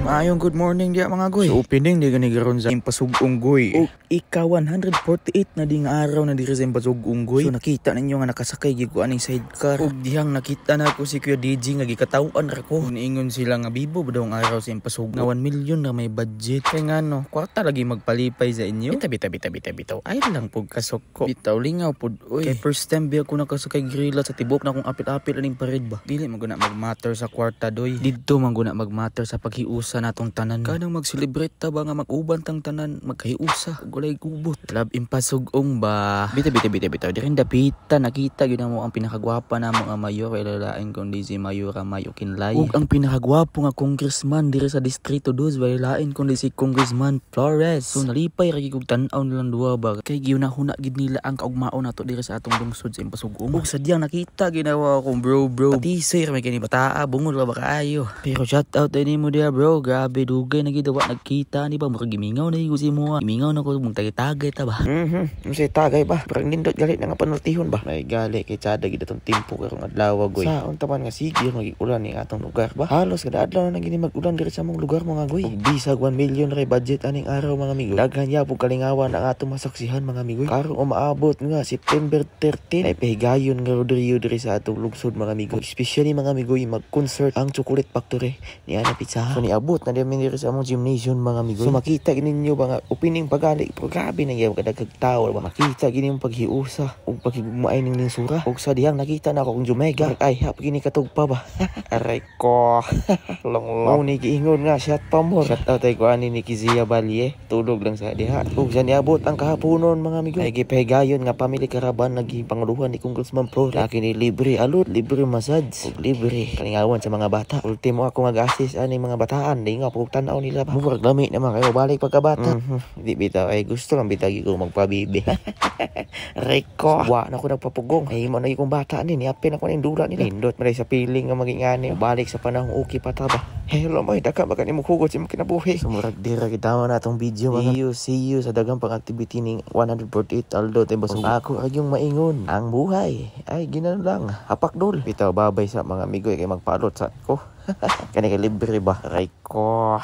Maayong good morning dia mga goy. So opening di gani garon sa Impasugong goy. O ika 148 na ding araw na diri sa Impasugong goy. So nakita ninyo nga nakasakay gyud ko aning sidecar. Ug dihang nakita na ko si Kuya DJ nga gikatawan ra ko. Niingon sila nga bibo ba daw ang araw sa Impasugong. Nga 1 million na may budget. Kay ngano, kwarta lagi magpalipay sa inyo. Bitaw. Ay lang pug kasok ko. Bitaw lingaw pud. Oy, kay first time biya ko nakasakay grilla sa tibok na kung apil-apil aning pared ba. Dili maguna magmatter sa kwarta doy. Didto man guna magmatter sa paghiusa natong tanan. Kanang mag-celebrate ta ba nga mag-uban tang tanan, magkahiusa, gulay gubot. Love Impasugong ba. Bitaw. Dirin dapita nakita gyud mo ang pinakagwapa na mga mayor ilalain kundi si Mayora Mayo Kinlay. Ug ang pinakagwapo nga congressman diri sa distrito 2 ilalain kundi si Congressman Flores. So nalipay ra gyud tan-aw nilang duha ba kay gihunahuna gid nila ang kaugmaon nato diri sa atong lungsod sa Impasugong. Ug sadyang nakita ginawa akong bro. Patisay ra may kini bataa, bungol ra ba kaayo. Pero shout out din mo dia bro, grabe dugay na gidawa nagkita ni ba murag gimingaw na yusi mo. Gimingaw na ko mong tagay ta ba. Unsay tagay ba? Parang nindot galit na nga panultihon ba. May gali kay tsada gid atong timpo karong adlaw goy. Sa unta man nga sige magigulan ni atong lugar ba. Halos kada adlaw na gini mag-ulan diri sa among lugar mga goy. Ug bisag 1 million ra budget aning araw mga amigo. Daghan yapon kalingawan ang atong masaksihan mga amigo. Karong umaabot nga September 13 ay pahigayon nga rodeo diri sa atong lungsod mga amigo. Especially mga amigo mag-concert ang Chocolate Factory ni Ana Pizza. So niabot na diri sa among gymnasium mga amigo. So makita gininyo ba nga opening pagali pero grabe na gyud kada tao ba. Makita gini yung paghiusa ug paghigugmaay ning linsura. Ug sa dihang nakita na ako kung Jumega. Ay hap gini katugpa ba. Aray ko. Long ni giingon nga shot pa mo. Shout out ay ko ani ni Kizia Balye. Tulog lang sa diha. Ug sa niabot ang kahaponon mga amigo. Ay gipahigayon nga pamilya Karaban nagipanguluhan ni Congressman Flores. Laki ni libre alot, libre massage, ug libre kalingawan sa mga bata. Ultimo ako mag-assist ani mga bataan, di nga pug tan-aw nila ba. Murag lami naman kayo balik pagkabata. Di bitaw ay gusto lang bitagi ko magpabibi. Reko. Wa na ko nagpapugong. Ay mo na yung bata ni apil ako ning dula nila. Indot maray sa piling nga maging ani. Balik sa panahong okay pa ta ba. Hello may daka baka nimo hugot sa kinabuhi. Sumurag dira kita na atong video mga. See you sa dagang pang-activity ning 148 Aldo Impasugong. Ako ay yung maingon. Ang buhay ay ginan lang. Hapakdol. Bitaw babay sa mga amigo kay magpalot sa ko. Kani ka libre ba? Aray ko.